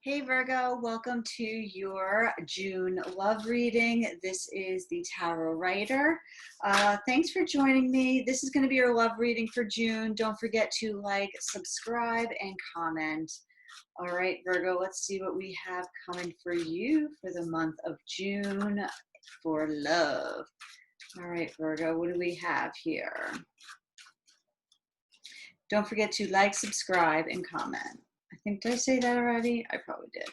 Hey Virgo, welcome to your June love reading. This is the Tarot Writer. Thanks for joining me. This is going to be your love reading for June. Don't forget to like, subscribe, and comment. All right, Virgo, let's see what we have coming for you for the month of June for love. All right, Virgo, what do we have here? Don't forget to like, subscribe, and comment. I think, did I say that already? I probably did.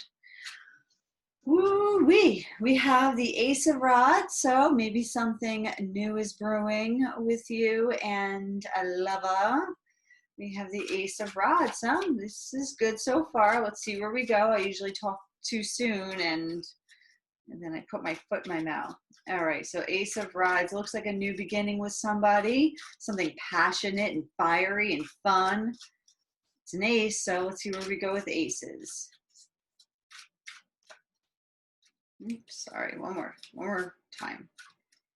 Woo-wee. We have the Ace of Rods, so maybe something new is brewing with you and a lover. We have the Ace of Rods. This is good so far. Let's see where we go. I usually talk too soon and then I put my foot in my mouth. All right, so Ace of Rods looks like a new beginning with somebody, something passionate and fiery and fun. It's an ace, so let's see where we go with aces. Oops, sorry, one more time.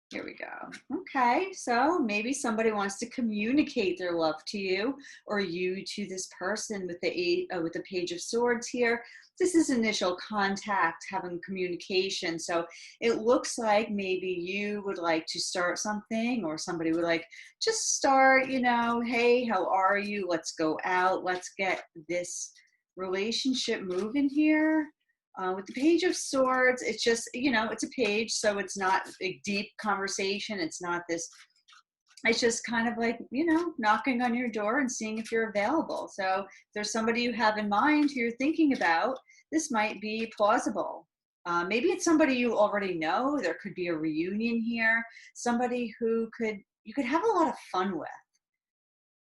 Here we go. Okay, so maybe somebody wants to communicate their love to you or you to this person with the Page of Swords here. This is initial contact, having communication. So it looks like maybe you would like to start something or somebody would like just start, hey, how are you? Let's go out. Let's get this relationship moving here. With the Page of Swords, it's just, it's a page, so it's not a deep conversation. It's not this, it's just kind of like, knocking on your door and seeing if you're available. So if there's somebody you have in mind who you're thinking about, this might be plausible. Maybe it's somebody you already know. There could be a reunion here, somebody who you could have a lot of fun with.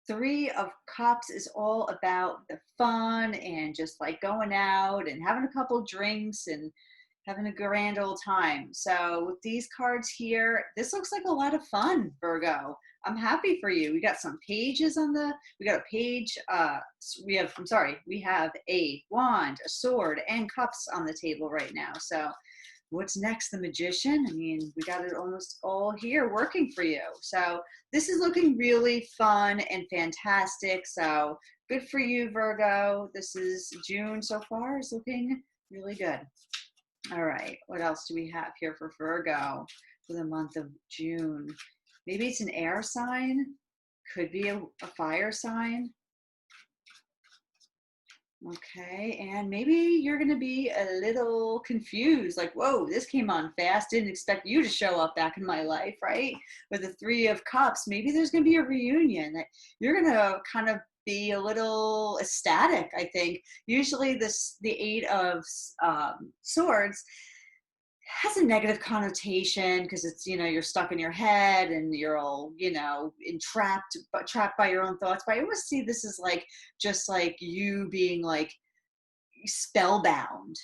Three of Cups is all about the fun and just like going out and having a couple drinks and having a grand old time. So with these cards here, this looks like a lot of fun, Virgo. I'm happy for you. We got some pages we got a page, we have a wand, a sword, and cups on the table right now. So what's next? The Magician. I mean, we got it almost all here working for you. So this is looking really fun and fantastic. So good for you, Virgo. This is June so far is looking really good. All right, what else do we have here for Virgo for the month of June? Maybe it's an air sign, could be a fire sign. Okay, and maybe you're going to be a little confused, like, whoa, this came on fast, didn't expect you to show up back in my life, right? With the Three of Cups, maybe there's going to be a reunion that you're going to kind of be a little ecstatic, I think. Usually the Eight of Swords has a negative connotation because it's, you're stuck in your head and you're all, trapped by your own thoughts. But I always see this as like, just like you being like spellbound.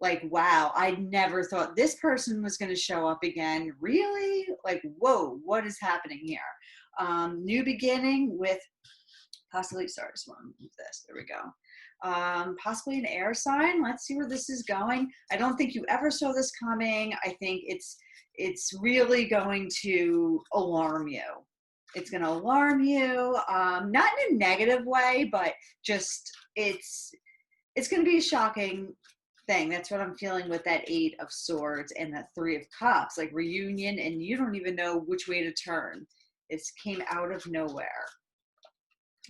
Like, wow, I never thought this person was going to show up again. Really? Like, whoa, what is happening here? New beginning with possibly, sorry, just want to move this. There we go. Possibly an air sign. Let's see where this is going. I don't think you ever saw this coming. I think it's really going to alarm you. It's going to alarm you, not in a negative way, but just it's going to be a shocking thing. That's what I'm feeling with that Eight of Swords and that Three of Cups, like reunion, and you don't even know which way to turn. It came out of nowhere.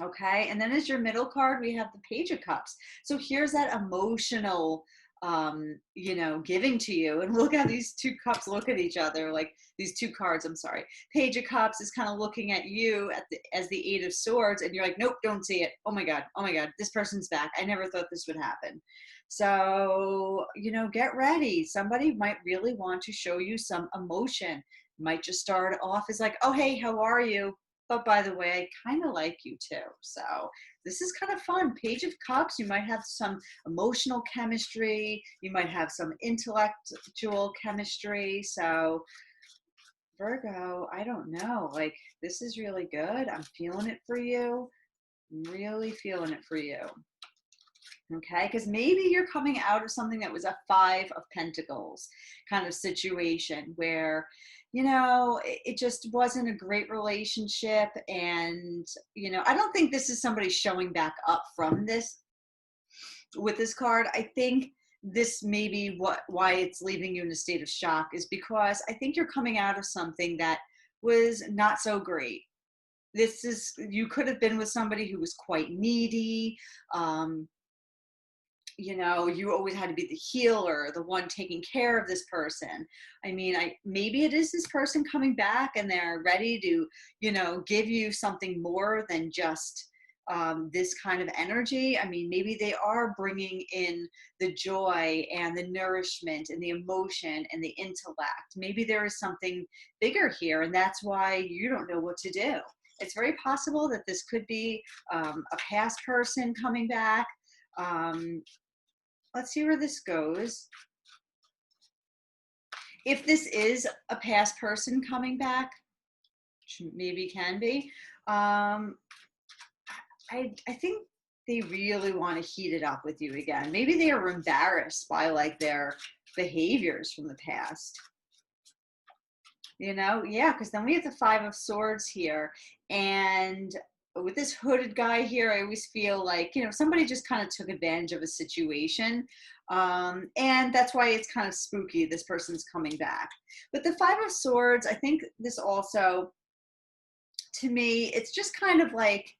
Okay, and then as your middle card, we have the Page of Cups. So here's that emotional, giving to you. And look how these two cups look at each other, like these two cards, I'm sorry. Page of Cups is kind of looking at you as the Eight of Swords, and you're like, nope, don't see it. Oh my God, this person's back. I never thought this would happen. So, get ready. Somebody might really want to show you some emotion. Might just start off as like, oh, hey, how are you? But by the way, I kind of like you too. So this is kind of fun. Page of Cups, you might have some emotional chemistry. You might have some intellectual chemistry. So Virgo, I don't know. Like, this is really good. I'm feeling it for you. I'm really feeling it for you. Okay, because maybe you're coming out of something that was a Five of Pentacles kind of situation where, it just wasn't a great relationship. And, I don't think this is somebody showing back up from this with this card, I think this may be why it's leaving you in a state of shock, is because I think you're coming out of something that was not so great. You could have been with somebody who was quite needy. Um, you always had to be the healer, the one taking care of this person. I mean, maybe it is this person coming back and they're ready to, give you something more than just this kind of energy. I mean, maybe they are bringing in the joy and the nourishment and the emotion and the intellect. Maybe there is something bigger here, and that's why you don't know what to do. It's very possible that this could be a past person coming back. Um, let's see where this goes. If this is a past person coming back, which maybe can be, um, I think they really want to heat it up with you again. Maybe they are embarrassed by like their behaviors from the past. Yeah, because then we have the Five of Swords here, and with this hooded guy here, I always feel like somebody just kind of took advantage of a situation, and that's why it's kind of spooky. This person's coming back, but the Five of Swords, I think this also, to me, it's just kind of like,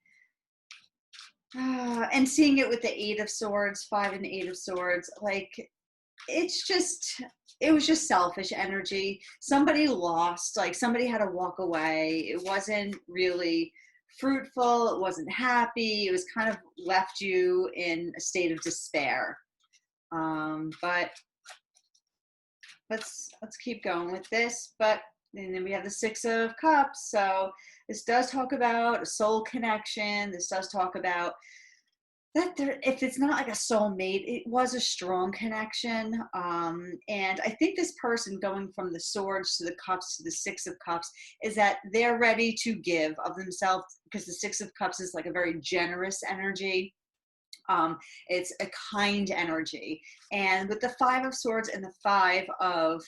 and seeing it with the Eight of Swords, Five and Eight of Swords, like it was just selfish energy. Somebody lost, like somebody had to walk away. It wasn't really fruitful. It wasn't happy. It was kind of left you in a state of despair. But let's keep going with this. And then we have the Six of Cups. So this does talk about a soul connection. This does talk about that if it's not like a soulmate, it was a strong connection. And I think this person going from the Swords to the Cups to the Six of Cups is that they're ready to give of themselves, because the Six of Cups is like a very generous energy. It's a kind energy. And with the Five of Swords and the Five of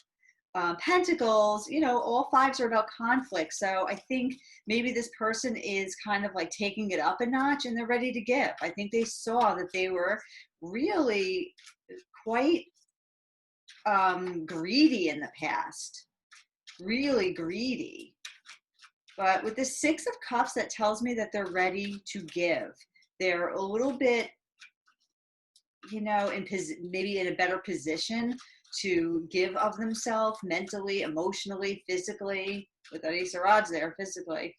Pentacles, all fives are about conflict. So I think maybe this person is kind of like taking it up a notch and they're ready to give. I think they saw that they were really quite greedy in the past, really greedy. But with the Six of Cups, that tells me that they're ready to give. They're a little bit, maybe in a better position to give of themselves mentally, emotionally, physically. With that Ace of Rods there, physically.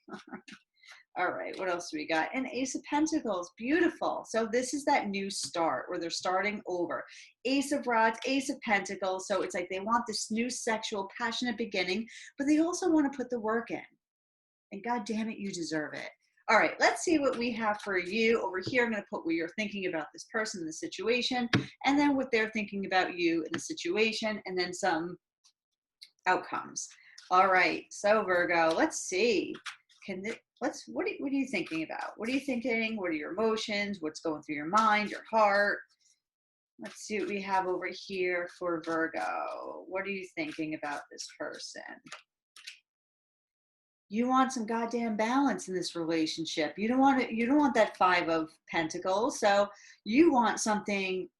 All right, what else do we got? An Ace of Pentacles, beautiful. So this is that new start where they're starting over. Ace of Rods, Ace of Pentacles. So it's like they want this new sexual, passionate beginning, but they also want to put the work in. And God damn it, you deserve it. All right, let's see what we have for you over here. I'm going to put what you're thinking about this person in the situation, and then what they're thinking about you in the situation, and then some outcomes. All right, so Virgo, let's see. What are you thinking about? What are you thinking? What are your emotions? What's going through your mind, your heart? Let's see what we have over here for Virgo. What are you thinking about this person? You want some goddamn balance in this relationship. You don't want that Five of Pentacles. So you want something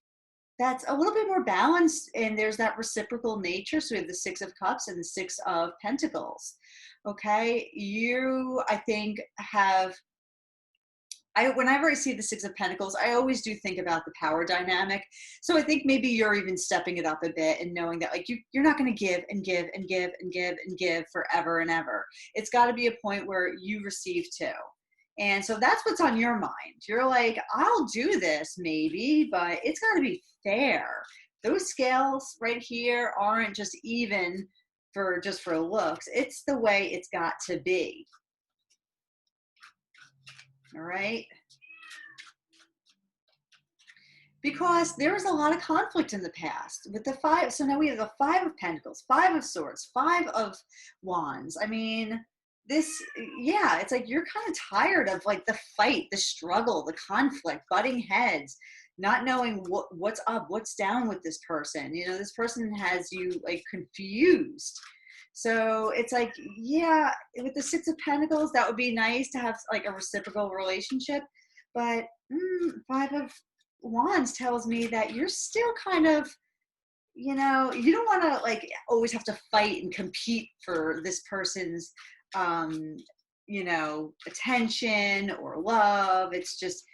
that's a little bit more balanced, and there's that reciprocal nature. So we have the Six of Cups and the Six of Pentacles. Okay. I think whenever I see the Six of Pentacles, I always do think about the power dynamic. So I think maybe you're even stepping it up a bit and knowing that like you're not going to give and give and give and give and give forever and ever. It's got to be a point where you receive too. And so that's what's on your mind. You're like, I'll do this maybe, but it's got to be fair. Those scales right here aren't just even for looks. It's the way it's got to be. All right. Because there was a lot of conflict in the past with the five. So now we have the Five of Pentacles, Five of Swords, Five of Wands. I mean, it's like you're kind of tired of like the fight, the struggle, the conflict, butting heads, not knowing what's up, what's down with this person. This person has you like confused. So it's like, yeah, with the Six of Pentacles, that would be nice to have like a reciprocal relationship. But Wands tells me that you're still kind of, you know, you don't want to like always have to fight and compete for this person's, um, you know, attention or love. It's just,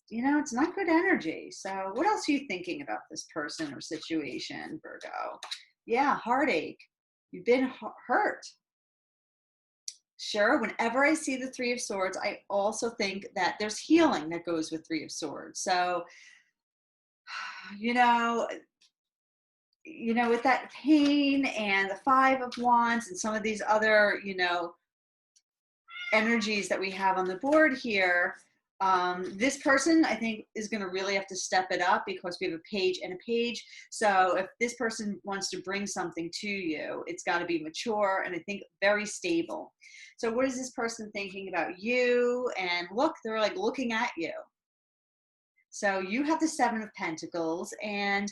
you know, it's not good energy. So what else are you thinking about this person or situation, Virgo? Yeah, heartache. You've been hurt. Sure, whenever I see the Three of Swords, I also think that there's healing that goes with Three of Swords. So, you know, with that pain and the Five of Wands and some of these other, you know, energies that we have on the board here, this person I think is going to really have to step it up because we have a page and a page. So if this person wants to bring something to you, it's got to be mature and I think very stable. So what is this person thinking about you? And look, they're like looking at you. So you have the Seven of Pentacles and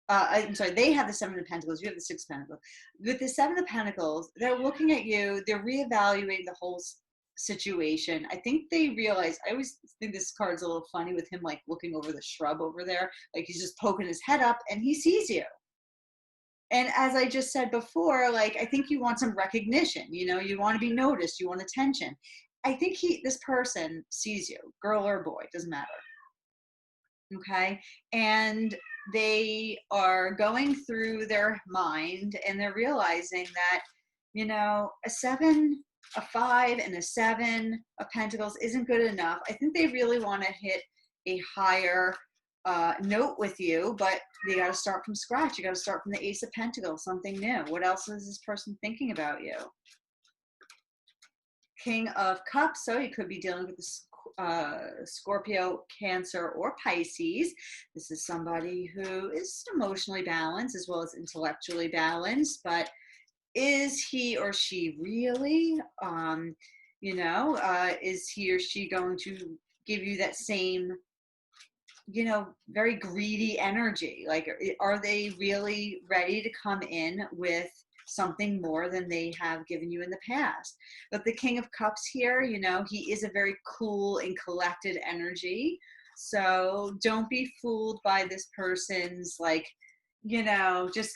I'm sorry, they have the Seven of Pentacles, you have the Six of Pentacles. With the Seven of Pentacles, they're looking at you, they're reevaluating the whole situation. I think they realize, I always think this card's a little funny with him like looking over the shrub over there, like he's just poking his head up and he sees you. And as I just said before, like I think you want some recognition, you know, you want to be noticed, you want attention. I think this person sees you, girl or boy, doesn't matter. Okay. And they are going through their mind and they're realizing that, you know, a seven, a five, and a Seven of Pentacles isn't good enough. I think they really want to hit a higher note with you, but you got to start from scratch. You got to start from the Ace of Pentacles, something new. What else is this person thinking about you? King of Cups, so you could be dealing with this Scorpio, Cancer, or Pisces. This is somebody who is emotionally balanced as well as intellectually balanced, but is he or she really, you know, is he or she going to give you that same, you know, very greedy energy? Like, are they really ready to come in with something more than they have given you in the past? But the King of Cups here, you know, he is a very cool and collected energy. So don't be fooled by this person's like, you know, just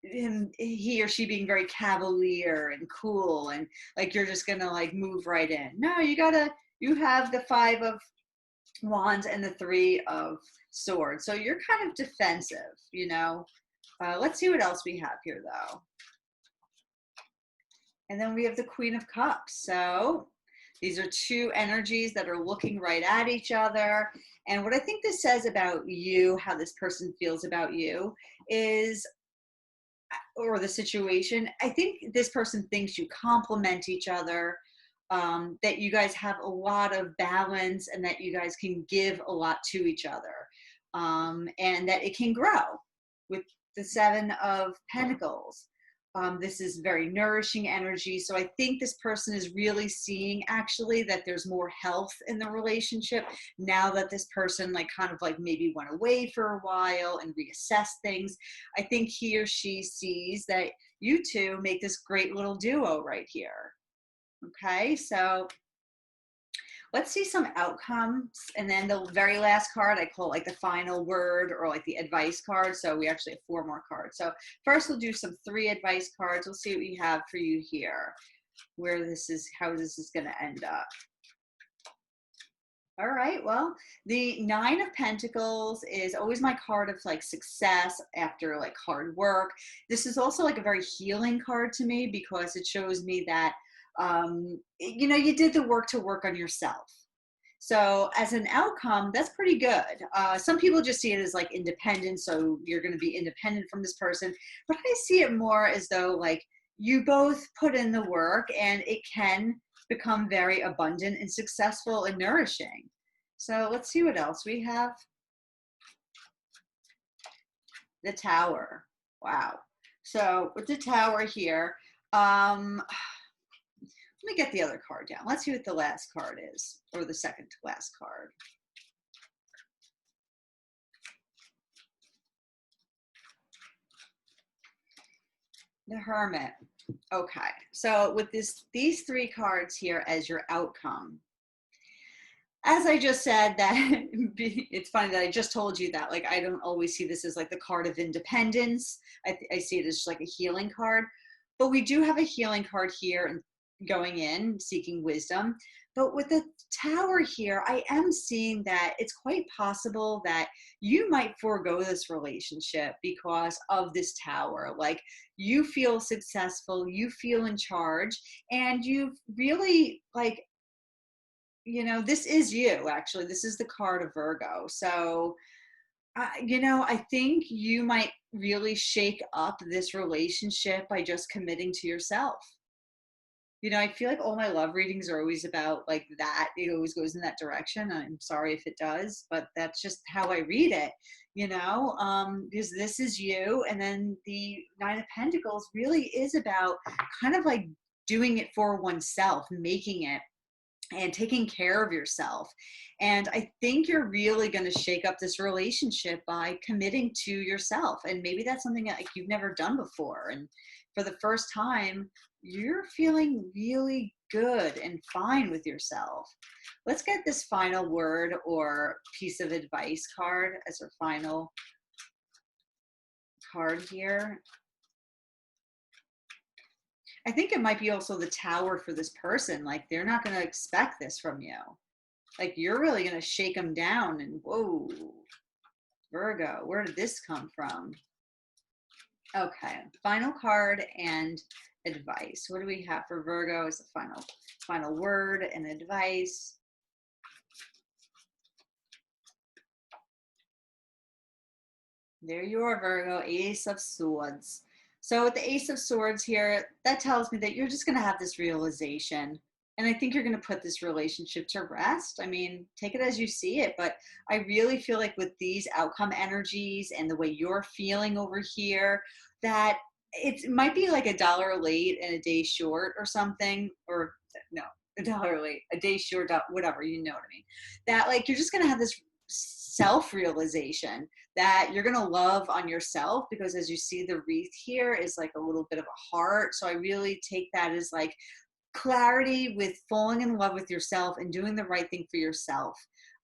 he or she being very cavalier and cool and like you're just gonna like move right in. No, you have the Five of Wands and the Three of Swords. So you're kind of defensive, you know. Let's see what else we have here, though. And then we have the Queen of Cups. So these are two energies that are looking right at each other. And what I think this says about you, how this person feels about you, is, or the situation, I think this person thinks you complement each other, that you guys have a lot of balance and that you guys can give a lot to each other, and that it can grow with the Seven of Pentacles. This is very nourishing energy. So I think this person is really seeing actually that there's more health in the relationship now that this person like kind of like maybe went away for a while and reassessed things. I think he or she sees that you two make this great little duo right here. Okay, so let's see some outcomes. And then the very last card, I call like the final word or like the advice card. So we actually have 4 more cards. So first we'll do some 3 advice cards. We'll see what we have for you here, where this is, how this is going to end up. All right, well, the Nine of Pentacles is always my card of like success after like hard work. This is also like a very healing card to me because it shows me that you know, you did the work to work on yourself. So as an outcome, that's pretty good. Some people just see it as like independence. So you're going to be independent from this person. But I see it more as though like you both put in the work and it can become very abundant and successful and nourishing. So let's see what else we have. The Tower. Wow. So with the Tower here, let me get the other card down. Let's see what the last card is, or the second to last card. The Hermit. Okay, so with these 3 cards here as your outcome, as I just said, that it's funny that I just told you that, like, I don't always see this as like the card of independence. I see it as just like a healing card, but we do have a healing card here and going in, seeking wisdom. But with the tower here, I am seeing that it's quite possible that you might forego this relationship because of this tower. Like, you feel successful, you feel in charge, and you've really like, this is you, actually. This is the card of Virgo. So, I think you might really shake up this relationship by just committing to yourself. I feel like all my love readings are always about like that. It always goes in that direction. I'm sorry if it does, but that's just how I read it, because this is you. And then the Nine of Pentacles really is about kind of like doing it for oneself, making it and taking care of yourself. And I think you're really going to shake up this relationship by committing to yourself. And maybe that's something that, like, you've never done before. And for the first time, you're feeling really good and fine with yourself. Let's get this final word or piece of advice card as our final card here. I think it might be also the tower for this person. Like, they're not going to expect this from you. Like, you're really going to shake them down. And whoa, Virgo, where did this come from? Okay, final card and advice. What do we have for Virgo as the final word and advice? There you are, Virgo, Ace of Swords. So with the Ace of Swords here, that tells me that you're just going to have this realization. And I think you're going to put this relationship to rest. I mean, take it as you see it. But I really feel like with these outcome energies and the way you're feeling over here, that it might be like $1 late and a day short or something. Or no, $1 late, a day short, whatever, you know what I mean. That, like, you're just going to have this self-realization that you're going to love on yourself, because as you see, the wreath here is like a little bit of a heart. So I really take that as like clarity with falling in love with yourself and doing the right thing for yourself.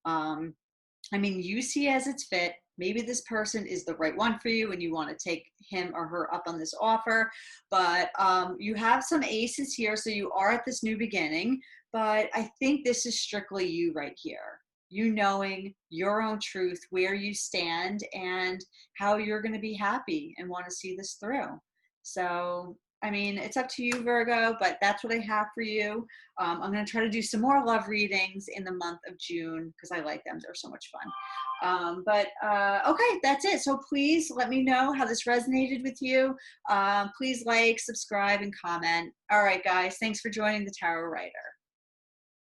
I mean, you see as it's fit. Maybe this person is the right one for you and you want to take him or her up on this offer. But you have some aces here, so you are at this new beginning. But I think this is strictly you right here. You knowing your own truth, where you stand, and how you're going to be happy and want to see this through. So, I mean, it's up to you, Virgo, but that's what I have for you. I'm going to try to do some more love readings in the month of June because I like them. They're so much fun. Okay, that's it. So please let me know how this resonated with you. Please like, subscribe, and comment. All right, guys, thanks for joining the Tarot Writer.